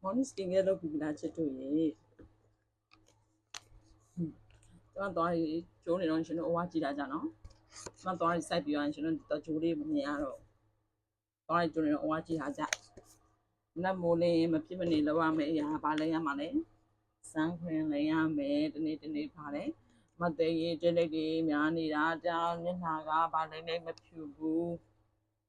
morning skincare လုပ်ပြီးလားချစ်တို့ရေကျွန်တော်သွားကျိုးနေတော့ရှင်တို့အဝါကြည့်တာကြနော်ကျွန်တော်သွားစိုက်ပြီးရင်ရှင်တို့ကျိုးလေးမမြင်ရတော့သွားကျိုးနေတော့အဝါကြည့်တာကြနတ်မိုးလေးမဖြစ်မနေလောက်ရမယ့်အရာဘာလဲရမှာလဲစမ်းခွင်လဲရမယ်တနေ့ပါတယ်မသေးရေးကျလိတ်တွေများနေတာကြောင့်မျက်နှာကဘာလဲမဖြူဘူး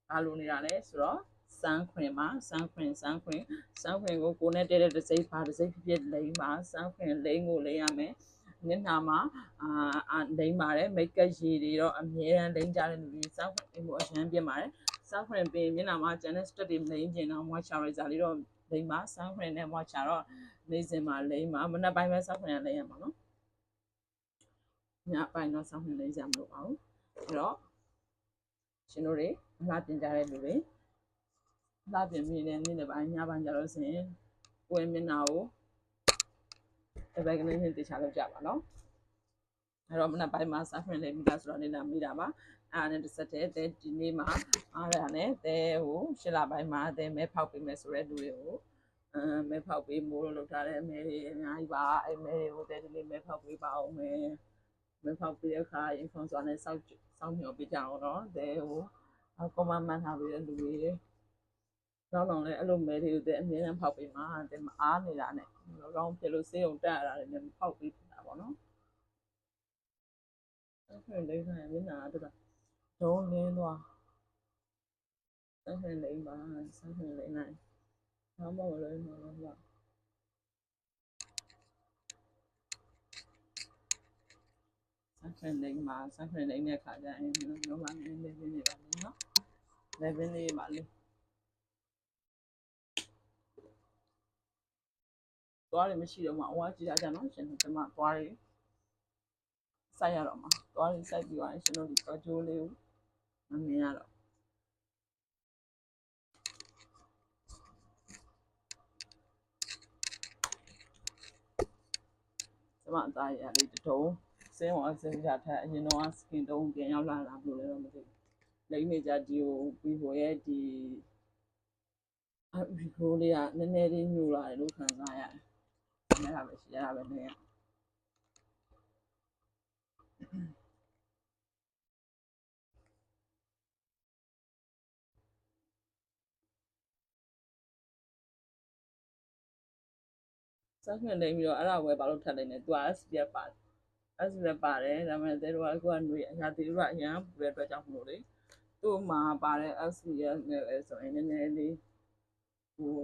ဘာလို့နေတာလဲဆိုတော့စမ်းခွင်မှာစမ်းခွင်ကိုကိုနဲ့တဲတဲ့တစ်စိပ်ဖြစ်ဖြစ်လိမ့်ပါစမ်းခွင်လိမ့်ကိုလိမ့်ရမယ်မျက်နှာမှာလိမ့်ပါတယ်မိတ်ကပ်ရည်တွေတော့အမြဲတမ်းလိမ့်ကြတဲ့လူတွေစမ်းခွင်အိမ်ကိုအရန်ပြပါတယ်စမ်းခွင်ပင်မျက်နှာမှာကျန်တဲ့ step တွေမလိမ့်ကျင်တော့ moisturizer လေးတော့လိမ့်ပါစမ်းခွင်နဲ့ moisture တော့နေ့စဉ်မှာလိမ့်ပါမနက်ပိုင်းပဲစမ်းခွင်လိမ့်ရမှာနော်ညပိုင်းတော့စမ်းခွင်လိမ့်ကြမလို့ပါဘူးအဲ့တော့ရှင်တို့တွေအလှပြင်ကြတဲ့လူတွေလှပြင်ပြီးတဲ့နေ့ပိုင်းညပိုင်းကြတော့ဆိုရင်ကိုယ်မျက်နှာကိုတစ်ပတ်ကလေးနဲ့တခြားလောက်ကြပါနော်အဲ့တော့မနက်ပိုင်းမှာစမ်းခွင်လိမ့်ပြီးသားဆိုတော့နေလာမိတာပါအဲ့ဒါနဲ့တစ်ဆက်တည်းဒီနေ့မှာအားရနဲ့တဲဟိုရှစ်လပိုင်းမှာတဲမဲဖောက်ပေးမယ်ဆိုတဲ့လူတွေကိုမဲဖောက်ပေးမိုးလို့လုပ်ထားတဲ့မဲတွေအများကြီးပါအဲ့မဲတွေကိုတဲဒီနေ့မဲဖောက်ပေးပါအောင်မဲဖောက်ပေးတဲ့အခါရင်ဖုန်းစွာနဲ့စောင့်မျှော်ပေးကြအောင်နော်တဲဟိုကွန်မန့်မှန်ထားပေးတဲ့လူတွေနောက်တော့လည်းအဲ့လိုမဲတွေကိုတဲအမြဲတမ်းဖောက်ပေးမှာတဲမအားနေတာနဲ့လောင်းဖြစ်လို့စေးုံတက်ရတာလည်းဖောက်ပေးတာပေါ့နော်အဲ့ဒါလေးဆိုင်မျက်နှာတော့ဒုံးလင်းသွားဆက်ခွင်လိမ့်ပါဆက်ခွင်လိမ့်နိုင်ဘာမှမလုပ်ဘူးတော့ဆက်ခွင်လိမ့်ပါဆက်ခွင်လိမ့်တဲ့ခါကျရင်လုံးဝနည်းနည်းလေးနေပါမယ်နော်level လေးပါလေသွားရမရှိတော့မှအဝါကြည့်တာကြနော်ရှင်တို့ဒီမှာသွားရစိုက်ရတော့မှာသွားရစိုက်ပြီးသွားရင်ရှင်တို့ဒီတော့ကျိုးလေးကိုမမြင်ရတော့ကျမအသားရလေးတုံးစင်းဝါစင်းကြထက်အရင်တော့ skin တုံးပြန်ရောက်လာတာဘယ်လိုလဲတော့မသိဘူးလိမ့်နေကြဒီကိုပြီးဖို့ရဲ့ဒီဒီကိုလေးကနည်းနည်းလေးညူလာတယ်လို့ခံစားရတယ်။အဲ့ဒါပဲရှိရတာပဲနေရ။ဆက်ခွင့်လိမ့်ပြီးတော့အဲ့ဒါဝယ်ဘာလို့ထပ်လိုက်လဲ။ तू SPF ပါတယ်။ SPF ပါတယ်ဒါပေမဲ့တဲတို့ကအခုကຫນွေအရာတီတို့ကအရန်ပူတဲ့အတွက်ကြောင့်မလို့လေ။သူ့မှာပါတဲ့ SPF နဲ့ဆိုရင်နည်းနည်းလေးဟို